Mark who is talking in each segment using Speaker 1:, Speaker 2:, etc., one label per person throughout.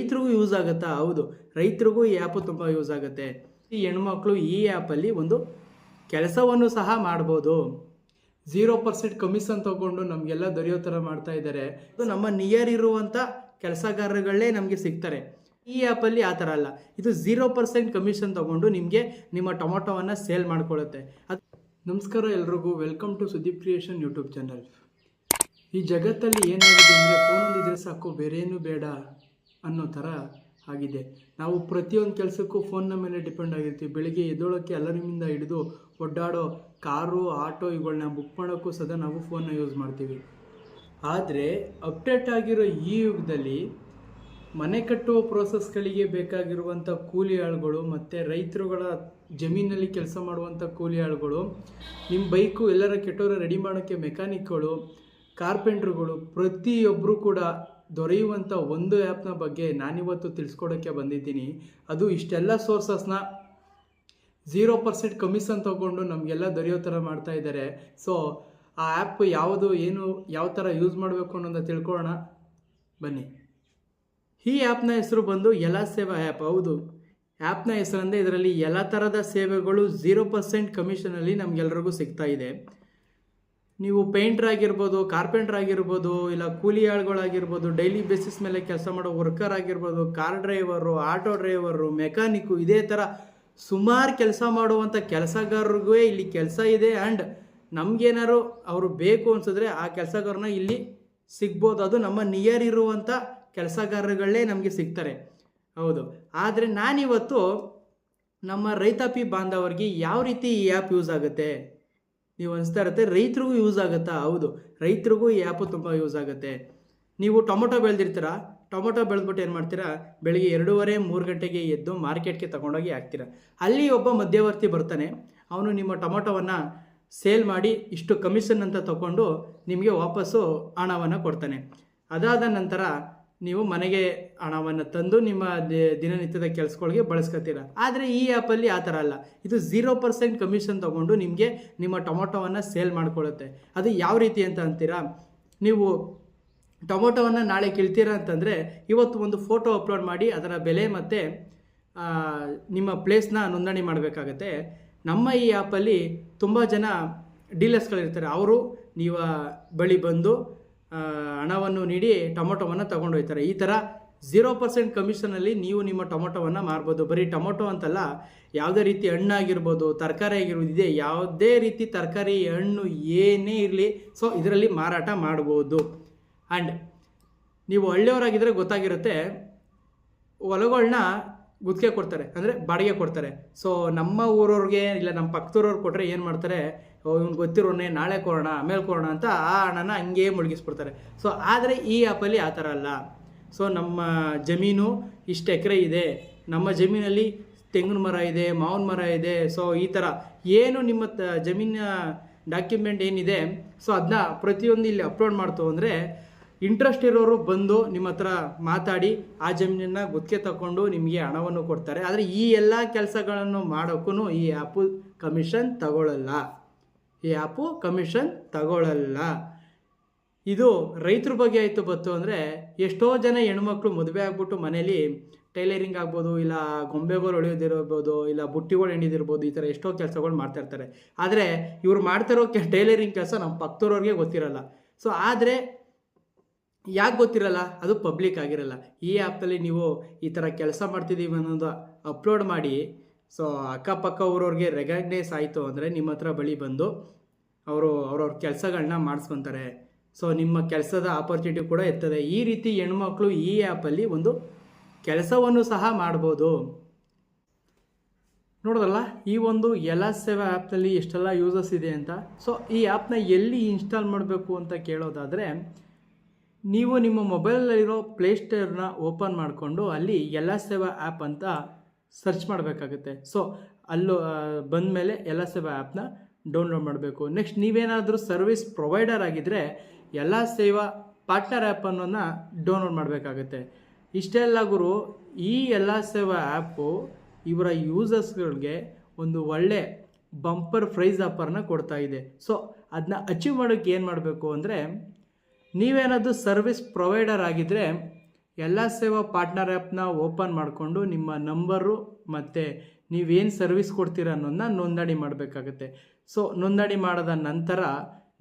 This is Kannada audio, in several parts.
Speaker 1: ರೈತರಿಗೂ ಯೂಸ್ ಆಗುತ್ತಾ? ಹೌದು, ರೈತರಿಗೂ ಈ ಆ್ಯಪು ತುಂಬ ಯೂಸ್ ಆಗುತ್ತೆ. ಈ ಹೆಣ್ಮಕ್ಳು ಈ ಆ್ಯಪಲ್ಲಿ ಒಂದು ಕೆಲಸವನ್ನು ಸಹ ಮಾಡ್ಬೋದು. 0% ಕಮಿಷನ್ ತೊಗೊಂಡು ನಮಗೆಲ್ಲ ದೊರೆಯೋ ಥರ ಮಾಡ್ತಾ ಇದ್ದಾರೆ. ಇದು ನಮ್ಮ ನಿಯರ್ ಇರುವಂಥ ಕೆಲಸಗಾರಗಳೇ ನಮಗೆ ಸಿಗ್ತಾರೆ. ಈ ಆ್ಯಪಲ್ಲಿ ಆ ಥರ ಅಲ್ಲ. ಇದು 0% ಕಮಿಷನ್ ತೊಗೊಂಡು ನಿಮಗೆ ನಿಮ್ಮ ಟೊಮೊಟೊವನ್ನು ಸೇಲ್ ಮಾಡ್ಕೊಳ್ಳುತ್ತೆ. ನಮಸ್ಕಾರ ಎಲ್ರಿಗೂ, welcome to Sudeep creation YouTube channel. ಈ ಜಗತ್ತಲ್ಲಿ ಏನಾಗಿದೆ ಅಂದರೆ ಫೋನ್ ಒಂದಿದ್ರೆ ಸಾಕು, ಬೇರೇನೂ ಬೇಡ ಅನ್ನೋ ಥರ ಆಗಿದೆ. ನಾವು ಪ್ರತಿಯೊಂದು ಕೆಲಸಕ್ಕೂ ಫೋನ್ನ ಮೇಲೆ ಡಿಪೆಂಡ್ ಆಗಿರ್ತೀವಿ. ಬೆಳಿಗ್ಗೆ ಎದ್ದೋಳಕ್ಕೆ ಅಲಾರ್ಮಿಂದ ಹಿಡಿದು ಒಡ್ಡಾಡೋ ಕಾರು, ಆಟೋ ಇವುಗಳನ್ನ ಬುಕ್ ಮಾಡೋಕ್ಕೂ ಸದಾ ನಾವು ಫೋನ್ನ ಯೂಸ್ ಮಾಡ್ತೀವಿ. ಆದರೆ ಅಪ್ಡೇಟ್ ಆಗಿರೋ ಈ ಯುಗದಲ್ಲಿ ಮನೆ ಕಟ್ಟುವ ಪ್ರೋಸೆಸ್ಗಳಿಗೆ ಬೇಕಾಗಿರುವಂಥ ಕೂಲಿ ಆಳುಗಳು ಮತ್ತು ರೈತರುಗಳ ಜಮೀನಲ್ಲಿ ಕೆಲಸ ಮಾಡುವಂಥ ಕೂಲಿ ಆಳುಗಳು, ನಿಮ್ಮ ಬೈಕು ಎಲ್ಲರ ಕೆಟ್ಟೋರ ರೆಡಿ ಮಾಡೋಕ್ಕೆ ಮೆಕ್ಯಾನಿಕ್ಗಳು, ಕಾರ್ಪೆಂಟ್ರುಗಳು, ಪ್ರತಿಯೊಬ್ಬರು ಕೂಡ ದೊರೆಯುವಂಥ ಒಂದು ಆ್ಯಪ್ನ ಬಗ್ಗೆ ನಾನಿವತ್ತು ತಿಳಿಸ್ಕೊಡೋಕ್ಕೆ ಬಂದಿದ್ದೀನಿ. ಅದು ಇಷ್ಟೆಲ್ಲ ಸೋರ್ಸಸ್ನ 0% ಕಮಿಷನ್ ತೊಗೊಂಡು ನಮಗೆಲ್ಲ ದೊರೆಯೋ ಥರ ಮಾಡ್ತಾ ಇದ್ದಾರೆ. ಸೊ ಆ ಆ್ಯಪ್ ಯಾವುದು, ಏನು, ಯಾವ ಥರ ಯೂಸ್ ಮಾಡಬೇಕು ಅನ್ನೋದನ್ನ ತಿಳ್ಕೊಳ್ಳೋಣ ಬನ್ನಿ. ಈ ಆ್ಯಪ್ನ ಹೆಸರು ಬಂದು ಎಲ್ಲ ಸೇವಾ ಆ್ಯಪ್. ಹೌದು, ಆ್ಯಪ್ನ ಹೆಸರಂದರೆ ಇದರಲ್ಲಿ ಎಲ್ಲ ಥರದ ಸೇವೆಗಳು 0% ಕಮಿಷನಲ್ಲಿ ನಮಗೆಲ್ರಿಗೂ ಸಿಗ್ತಾ ಇದೆ. ನೀವು ಪೇಂಟ್ರ್ ಆಗಿರ್ಬೋದು, ಕಾರ್ಪೆಂಟ್ರ್ ಆಗಿರ್ಬೋದು, ಇಲ್ಲ ಕೂಲಿ ಆಳುಗಳಾಗಿರ್ಬೋದು, ಡೈಲಿ ಬೇಸಿಸ್ ಮೇಲೆ ಕೆಲಸ ಮಾಡೋ ವರ್ಕರ್ ಆಗಿರ್ಬೋದು, car driver, auto driver, mechanic, ಇದೇ ಥರ ಸುಮಾರು ಕೆಲಸ ಮಾಡುವಂಥ ಕೆಲಸಗಾರರಿಗೂ ಇಲ್ಲಿ ಕೆಲಸ ಇದೆ. ಆ್ಯಂಡ್ ನಮಗೇನಾದ್ರು ಅವರು ಬೇಕು ಅನ್ಸಿದ್ರೆ ಆ ಕೆಲಸಗಾರನ ಇಲ್ಲಿ ಸಿಗ್ಬೋದು. ಅದು ನಮ್ಮ ನಿಯರ್ ಇರುವಂಥ ಕೆಲಸಗಾರಗಳೇ ನಮಗೆ ಸಿಗ್ತಾರೆ. ಹೌದು, ಆದರೆ ನಾನಿವತ್ತು ನಮ್ಮ ರೈತಾಪಿ ಬಾಂಧವರಿಗೆ ಯಾವ ರೀತಿ ಈ ಆ್ಯಪ್ ಯೂಸ್ ಆಗುತ್ತೆ ನೀವು ಅನಿಸ್ತಾ ಇರುತ್ತೆ. ರೈತರಿಗೂ ಯೂಸ್ ಆಗುತ್ತಾ? ಹೌದು, ರೈತರಿಗೂ ಈ ಆ್ಯಪು ತುಂಬ ಯೂಸ್ ಆಗುತ್ತೆ. ನೀವು ಟೊಮೊಟೊ ಬೆಳೆದಿರ್ತೀರ, ಟೊಮೊಟೊ ಬೆಳೆದ್ಬಿಟ್ಟು ಏನು ಮಾಡ್ತೀರಾ, ಬೆಳಿಗ್ಗೆ 2:30-3 ಗಂಟೆಗೆ ಎದ್ದು ಮಾರ್ಕೆಟ್ಗೆ ತೊಗೊಂಡೋಗಿ ಹಾಕ್ತೀರ. ಅಲ್ಲಿ ಒಬ್ಬ ಮಧ್ಯವರ್ತಿ ಬರ್ತಾನೆ. ಅವನು ನಿಮ್ಮ ಟೊಮೊಟೊವನ್ನು ಸೇಲ್ ಮಾಡಿ ಇಷ್ಟು ಕಮಿಷನ್ ಅಂತ ತಗೊಂಡು ನಿಮಗೆ ವಾಪಸ್ಸು ಹಣವನ್ನು ಕೊಡ್ತಾನೆ. ಅದಾದ ನಂತರ ನೀವು ಮನೆಗೆ ಹಣವನ್ನು ತಂದು ನಿಮ್ಮ ದಿನನಿತ್ಯದ ಕೆಲಸಗಳಿಗೆ ಬಳಸ್ಕೊತೀರ. ಆದರೆ ಈ ಆ್ಯಪಲ್ಲಿ ಆ ಥರ ಅಲ್ಲ. ಇದು 0% ಕಮಿಷನ್ ತೊಗೊಂಡು ನಿಮಗೆ ನಿಮ್ಮ ಟೊಮೊಟೊವನ್ನು ಸೇಲ್ ಮಾಡ್ಕೊಳ್ಳುತ್ತೆ. ಅದು ಯಾವ ರೀತಿ ಅಂತ ಅಂತೀರಾ, ನೀವು ಟೊಮೊಟೊವನ್ನು ನಾಳೆ ಕೀಳ್ತೀರಾ ಅಂತಂದರೆ ಇವತ್ತು ಒಂದು ಫೋಟೋ ಅಪ್ಲೋಡ್ ಮಾಡಿ ಅದರ ಬೆಲೆ ಮತ್ತು ನಿಮ್ಮ ಪ್ಲೇಸ್ನ ನೋಂದಣಿ ಮಾಡಬೇಕಾಗತ್ತೆ. ನಮ್ಮ ಈ ಆ್ಯಪಲ್ಲಿ ತುಂಬ ಜನ ಡೀಲರ್ಸ್ಗಳಿರ್ತಾರೆ. ಅವರು ನೀವು ಬಳಿ ಬಂದು ಹಣವನ್ನು ನೀಡಿ ಟೊಮೊಟೊವನ್ನು ತಗೊಂಡು ಹೋಗ್ತಾರೆ. ಈ ಥರ 0% ಕಮಿಷನಲ್ಲಿ ನೀವು ನಿಮ್ಮ ಟೊಮೊಟೊವನ್ನು ಮಾರ್ಬೋದು. ಬರೀ ಟೊಮೊಟೊ ಅಂತಲ್ಲ, ಯಾವುದೇ ರೀತಿ ಹಣ್ಣಾಗಿರ್ಬೋದು, ತರಕಾರಿ ಆಗಿರ್ಬೋದು, ಇದೆ ಯಾವುದೇ ರೀತಿ ತರಕಾರಿ, ಹಣ್ಣು ಏನೇ ಇರಲಿ, ಸೊ ಇದರಲ್ಲಿ ಮಾರಾಟ ಮಾಡ್ಬೋದು. ಆ್ಯಂಡ್ ನೀವು ಹಳ್ಳಿಯವರಾಗಿದ್ದರೆ ಗೊತ್ತಾಗಿರುತ್ತೆ, ಹೊಲಗಳನ್ನ ಗುತ್ತಿಗೆ ಕೊಡ್ತಾರೆ, ಅಂದರೆ ಬಾಡಿಗೆ ಕೊಡ್ತಾರೆ. ಸೊ ನಮ್ಮ ಊರವ್ರಿಗೆ ಇಲ್ಲ ನಮ್ಮ ಪಕ್ಕದೂರವ್ರು ಕೊಟ್ಟರೆ ಏನು ಮಾಡ್ತಾರೆ, ಇವ್ನು ಗೊತ್ತಿರೋನೇ ನಾಳೆ ಕೊಡೋಣ, ಆಮೇಲೆ ಕೊಡೋಣ ಅಂತ ಆ ಹಣನ ಹಂಗೆ ಮುಳುಗಿಸ್ಬಿಡ್ತಾರೆ. ಸೊ ಆದರೆ ಈ ಆ್ಯಪಲ್ಲಿ ಆ ಥರ ಅಲ್ಲ. ಸೊ ನಮ್ಮ ಜಮೀನು ಇಷ್ಟು ಎಕರೆ ಇದೆ, ನಮ್ಮ ಜಮೀನಲ್ಲಿ ತೆಂಗಿನ ಮರ ಇದೆ, ಮಾವಿನ ಮರ ಇದೆ, ಸೊ ಈ ಥರ ಏನು ನಿಮ್ಮ ಜಮೀನಿನ ಡಾಕ್ಯುಮೆಂಟ್ ಏನಿದೆ, ಸೊ ಅದನ್ನ ಪ್ರತಿಯೊಂದು ಇಲ್ಲಿ ಅಪ್ಲೋಡ್ ಮಾಡ್ತು ಅಂದರೆ ಇಂಟ್ರೆಸ್ಟ್ ಇರೋರು ಬಂದು ನಿಮ್ಮ ಹತ್ರ ಮಾತಾಡಿ ಆ ಜಮೀನನ್ನು ಗುತ್ತಿಗೆ ತಗೊಂಡು ನಿಮಗೆ ಹಣವನ್ನು ಕೊಡ್ತಾರೆ. ಆದರೆ ಈ ಎಲ್ಲ ಕೆಲಸಗಳನ್ನು ಮಾಡೋಕ್ಕೂ ಈ ಆ್ಯಪು ಕಮಿಷನ್ ತಗೊಳ್ಳಲ್ಲ. ಇದು ರೈತರ ಬಗ್ಗೆ ಆಯಿತು. ಬತ್ತು ಅಂದರೆ ಎಷ್ಟೋ ಜನ ಹೆಣ್ಮಕ್ಳು ಮದುವೆ ಆಗ್ಬಿಟ್ಟು ಮನೇಲಿ ಟೈಲರಿಂಗ್ ಆಗ್ಬೋದು, ಇಲ್ಲ ಗೊಂಬೆಗಳು ಹೊಳೆಯೋದಿರ್ಬೋದು, ಇಲ್ಲ ಬುಟ್ಟಿಗಳು ಹೆಣಿದಿರ್ಬೋದು, ಈ ಥರ ಎಷ್ಟೋ ಕೆಲಸಗಳು ಮಾಡ್ತಾಯಿರ್ತಾರೆ. ಆದರೆ ಇವ್ರು ಮಾಡ್ತಿರೋ ಟೈಲರಿಂಗ್ ಕೆಲಸ ನಮ್ಮ ಪಕ್ಕದವ್ರಿಗೆ ಗೊತ್ತಿರಲ್ಲ. ಸೊ ಆದರೆ ಯಾಕೆ ಗೊತ್ತಿರಲ್ಲ, ಅದು ಪಬ್ಲಿಕ್ ಆಗಿರಲ್ಲ. ಈ ಆ್ಯಪಲ್ಲಿ ನೀವು ಈ ಥರ ಕೆಲಸ ಮಾಡ್ತಿದ್ದೀವಿ ಅನ್ನೋದು ಅಪ್ಲೋಡ್ ಮಾಡಿ, ಸೊ ಅಕ್ಕಪಕ್ಕ ಊರವ್ರಿಗೆ ರೆಕಗ್ನೈಸ್ ಆಯಿತು ಅಂದರೆ ನಿಮ್ಮ ಹತ್ರ ಬಳಿ ಬಂದು ಅವ್ರವ್ರ ಕೆಲಸಗಳನ್ನ ಮಾಡಿಸ್ಕೊತಾರೆ. ಸೊ ನಿಮ್ಮ ಕೆಲಸದ ಆಪರ್ಚುನಿಟಿ ಕೂಡ ಇರ್ತದೆ. ಈ ರೀತಿ ಹೆಣ್ಮಕ್ಳು ಈ ಆ್ಯಪಲ್ಲಿ ಒಂದು ಕೆಲಸವನ್ನು ಸಹ ಮಾಡ್ಬೋದು. ನೋಡೋದಲ್ಲ, ಈ ಒಂದು ಎಲ್ಲ ಸೇವಾ ಆ್ಯಪ್ನಲ್ಲಿ ಎಷ್ಟೆಲ್ಲ ಯೂಸಸ್ ಇದೆ ಅಂತ. ಸೊ ಈ ಆ್ಯಪ್ನ ಎಲ್ಲಿ ಇನ್ಸ್ಟಾಲ್ ಮಾಡಬೇಕು ಅಂತ ಕೇಳೋದಾದರೆ, ನೀವು ನಿಮ್ಮ ಮೊಬೈಲಲ್ಲಿರೋ ಪ್ಲೇಸ್ಟೋರ್ನ ಓಪನ್ ಮಾಡಿಕೊಂಡು ಅಲ್ಲಿ ಎಲ್ಲ ಸೇವಾ ಆ್ಯಪ್ ಅಂತ ಸರ್ಚ್ ಮಾಡಬೇಕಾಗುತ್ತೆ. ಸೊ ಅಲ್ಲೂ ಬಂದಮೇಲೆ ಎಲ್ಲ ಸೇವಾ ಆ್ಯಪ್ನ ಡೌನ್ಲೋಡ್ ಮಾಡಬೇಕು. ನೆಕ್ಸ್ಟ್ ನೀವೇನಾದರೂ ಸರ್ವಿಸ್ ಪ್ರೊವೈಡರ್ ಆಗಿದ್ದರೆ ಎಲ್ಲ ಸೇವಾ ಪಾರ್ಟ್ನರ್ ಆ್ಯಪ್ ಅನ್ನೋದನ್ನ ಡೌನ್ಲೋಡ್ ಮಾಡಬೇಕಾಗುತ್ತೆ. ಇಷ್ಟೆಲ್ಲ ಗುರು, ಈ ಎಲ್ಲ ಸೇವಾ ಆ್ಯಪು ಇವರ ಯೂಸರ್ಸ್ಗಳಿಗೆ ಒಂದು ಒಳ್ಳೆ ಬಂಪರ್ ಪ್ರೈಸ್ ಆಫರ್ನ ಕೊಡ್ತಾ ಇದೆ. ಸೊ ಅದನ್ನ ಅಚೀವ್ ಮಾಡೋಕ್ಕೆ ಏನು ಮಾಡಬೇಕು ಅಂದರೆ, ನೀವೇನಾದರೂ ಸರ್ವಿಸ್ ಪ್ರೊವೈಡರ್ ಆಗಿದ್ದರೆ ಎಲ್ಲ ಸೇವಾ ಪಾರ್ಟ್ನರ್ ಆ್ಯಪ್ನ ಓಪನ್ ಮಾಡಿಕೊಂಡು ನಿಮ್ಮ ನಂಬರು ಮತ್ತು ನೀವೇನು ಸರ್ವಿಸ್ ಕೊಡ್ತೀರ ಅನ್ನೋದನ್ನ ನೋಂದಣಿ ಮಾಡಬೇಕಾಗತ್ತೆ. ಸೊ ನೋಂದಣಿ ಮಾಡಿದ ನಂತರ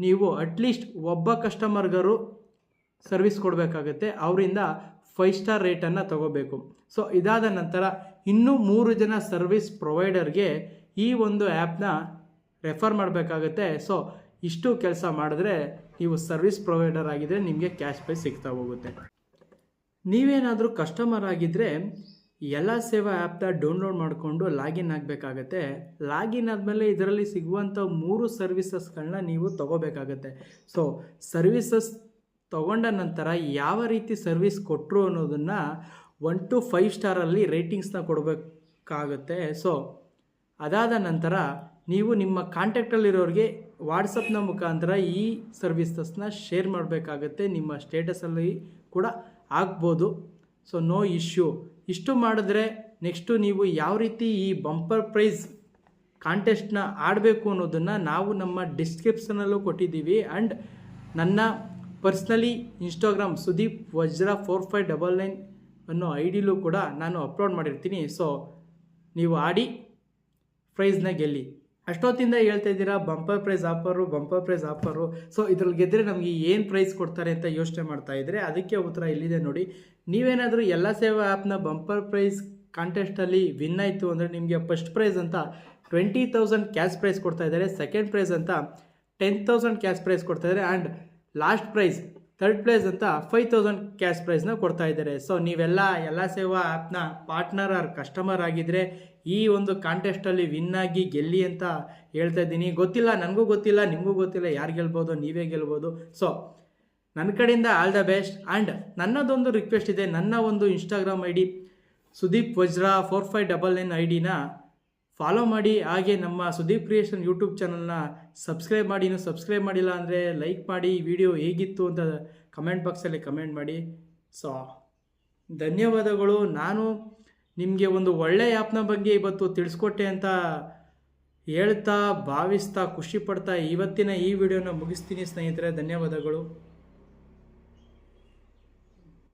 Speaker 1: ನೀವು ಅಟ್ಲೀಸ್ಟ್ ಒಬ್ಬ ಕಸ್ಟಮರ್ಗರು ಸರ್ವಿಸ್ ಕೊಡಬೇಕಾಗತ್ತೆ. ಅವರಿಂದ 5 ಸ್ಟಾರ್ ರೇಟನ್ನು ತಗೋಬೇಕು. ಸೊ ಇದಾದ ನಂತರ ಇನ್ನೂ 3 ಜನ ಸರ್ವಿಸ್ ಪ್ರೊವೈಡರ್ಗೆ ಈ ಒಂದು ಆ್ಯಪ್ನ ರೆಫರ್ ಮಾಡಬೇಕಾಗತ್ತೆ. ಸೊ ಇಷ್ಟು ಕೆಲಸ ಮಾಡಿದ್ರೆ ನೀವು ಸರ್ವಿಸ್ ಪ್ರೊವೈಡರ್ ಆಗಿದ್ದರೆ ನಿಮಗೆ ಕ್ಯಾಶ್ ಪ್ರೈಸ್ ಸಿಗ್ತಾ ಹೋಗುತ್ತೆ. ನೀವೇನಾದರೂ ಕಸ್ಟಮರ್ ಆಗಿದ್ದರೆ ಎಲ್ಲ ಸೇವಾ ಆ್ಯಪ್ನ ಡೌನ್ಲೋಡ್ ಮಾಡಿಕೊಂಡು ಲಾಗಿನ್ ಆಗಬೇಕಾಗತ್ತೆ. ಲಾಗಿನ್ ಆದಮೇಲೆ ಇದರಲ್ಲಿ ಸಿಗುವಂಥ 3 ಸರ್ವಿಸಸ್ಗಳನ್ನ ನೀವು ತೊಗೋಬೇಕಾಗತ್ತೆ. ಸೊ ಸರ್ವಿಸಸ್ ತೊಗೊಂಡ ನಂತರ ಯಾವ ರೀತಿ ಸರ್ವಿಸ್ ಕೊಟ್ಟರು ಅನ್ನೋದನ್ನು 1 to 5 ಸ್ಟಾರಲ್ಲಿ ರೇಟಿಂಗ್ಸ್ನ ಕೊಡಬೇಕಾಗತ್ತೆ. ಸೊ ಅದಾದ ನಂತರ ನೀವು ನಿಮ್ಮ ಕಾಂಟ್ಯಾಕ್ಟಲ್ಲಿರೋರಿಗೆ ವಾಟ್ಸಪ್ನ ಮುಖಾಂತರ ಈ ಸರ್ವಿಸಸ್ನ ಶೇರ್ ಮಾಡಬೇಕಾಗತ್ತೆ. ನಿಮ್ಮ ಸ್ಟೇಟಸಲ್ಲಿ ಕೂಡ ಆಗ್ಬೋದು. So no issue. ಇಷ್ಟು ಮಾಡಿದ್ರೆ ನೆಕ್ಸ್ಟು ನೀವು ಯಾವ ರೀತಿ ಈ ಬಂಪರ್ ಪ್ರೈಸ್ ಕಾಂಟೆಸ್ಟ್ನ ಆಡಬೇಕು ಅನ್ನೋದನ್ನು ನಾವು ನಮ್ಮ ಡಿಸ್ಕ್ರಿಪ್ಷನಲ್ಲೂ ಕೊಟ್ಟಿದ್ದೀವಿ. ಆ್ಯಂಡ್ ನನ್ನ ಪರ್ಸ್ನಲಿ ಇನ್ಸ್ಟಾಗ್ರಾಮ್ ಸುದೀಪ್ ವಜ್ರ 4599 ಅನ್ನೋ ಐಡಿಲೂ ಕೂಡ ನಾನು ಅಪ್ಲೋಡ್ ಮಾಡಿರ್ತೀನಿ. ಸೊ ನೀವು ಆಡಿ ಪ್ರೈಸ್ನ ಗೆಲ್ಲಿ. ಅಷ್ಟೊತ್ತಿಂದ ಹೇಳ್ತಾ ಇದ್ದೀರಾ ಬಂಪರ್ ಪ್ರೈಸ್ ಆಫರು. ಸೊ ಇದ್ರಲ್ಲಿ ಗೆದ್ದರೆ ನಮಗೆ ಏನು ಪ್ರೈಸ್ ಕೊಡ್ತಾರೆ ಅಂತ ಯೋಚನೆ ಮಾಡ್ತಾ ಇದ್ದರೆ ಅದಕ್ಕೆ ಉತ್ತರ ಇಲ್ಲಿದೆ ನೋಡಿ. ನೀವೇನಾದರೂ ಎಲ್ಲ ಸೇವಾ ಆ್ಯಪ್ನ ಬಂಪರ್ ಪ್ರೈಸ್ ಕಾಂಟೆಸ್ಟಲ್ಲಿ ವಿನ್ ಆಯಿತು ಅಂದರೆ ನಿಮಗೆ ಫಸ್ಟ್ ಪ್ರೈಸ್ ಅಂತ 20,000 ಕ್ಯಾಶ್ ಪ್ರೈಸ್ ಕೊಡ್ತಾ ಇದ್ದಾರೆ. ಸೆಕೆಂಡ್ ಪ್ರೈಸ್ ಅಂತ 10,000 ಕ್ಯಾಶ್ ಪ್ರೈಸ್ ಕೊಡ್ತಾ ಇದ್ದಾರೆ. And last prize third prize ಅಂತ 5,000 ಕ್ಯಾಶ್ ಪ್ರೈಸ್ನ ಕೊಡ್ತಾ ಇದ್ದಾರೆ. ಸೊ ನೀವೆಲ್ಲ ಎಲ್ಲ ಸೇವಾ ಆ್ಯಪ್ನ ಪಾರ್ಟ್ನರ್ ಆರ್ ಕಸ್ಟಮರ್ ಆಗಿದ್ದರೆ ಈ ಒಂದು ಕಾಂಟೆಸ್ಟಲ್ಲಿ ವಿನ್ ಆಗಿ ಗೆಲ್ಲಿ ಅಂತ ಹೇಳ್ತಾ ಇದ್ದೀನಿ. ಗೊತ್ತಿಲ್ಲ, ನನಗೂ ಗೊತ್ತಿಲ್ಲ, ನಿಮಗೂ ಗೊತ್ತಿಲ್ಲ ಯಾರು ಗೆಲ್ಬೋದು, ನೀವೇ ಗೆಲ್ಬೋದು. ಸೊ ನನ್ನ ಕಡೆಯಿಂದ ಆಲ್ ದ ಬೆಸ್ಟ್. ಆ್ಯಂಡ್ ನನ್ನದೊಂದು ರಿಕ್ವೆಸ್ಟ್ ಇದೆ, ನನ್ನ ಒಂದು ಇನ್ಸ್ಟಾಗ್ರಾಮ್ ಐ ಡಿ ಸುದೀಪ್ ವಜ್ರ 4599 ಐಡಿನ ಫಾಲೋ ಮಾಡಿ. ಹಾಗೆ ನಮ್ಮ ಸುದೀಪ್ ಕ್ರಿಯೇಷನ್ ಯೂಟ್ಯೂಬ್ ಚಾನಲ್ನ ಸಬ್ಸ್ಕ್ರೈಬ್ ಮಾಡಿ. ಇನ್ನೂ ಸಬ್ಸ್ಕ್ರೈಬ್ ಮಾಡಿಲ್ಲ ಅಂದರೆ ಲೈಕ್ ಮಾಡಿ. ವಿಡಿಯೋ ಹೇಗಿತ್ತು ಅಂತ ಕಮೆಂಟ್ ಬಾಕ್ಸಲ್ಲಿ ಕಮೆಂಟ್ ಮಾಡಿ. ಸೊ ಧನ್ಯವಾದಗಳು. ನಾನು ನಿಮಗೆ ಒಂದು ಒಳ್ಳೆಯ ಆ್ಯಪ್ನ ಬಗ್ಗೆ ಇವತ್ತು ತಿಳಿಸ್ಕೊಟ್ಟೆ ಅಂತ ಹೇಳ್ತಾ ಭಾವಿಸ್ತಾ ಖುಷಿ ಪಡ್ತಾ ಇವತ್ತಿನ ಈ ವಿಡಿಯೋನ ಮುಗಿಸ್ತೀನಿ ಸ್ನೇಹಿತರೆ. ಧನ್ಯವಾದಗಳು.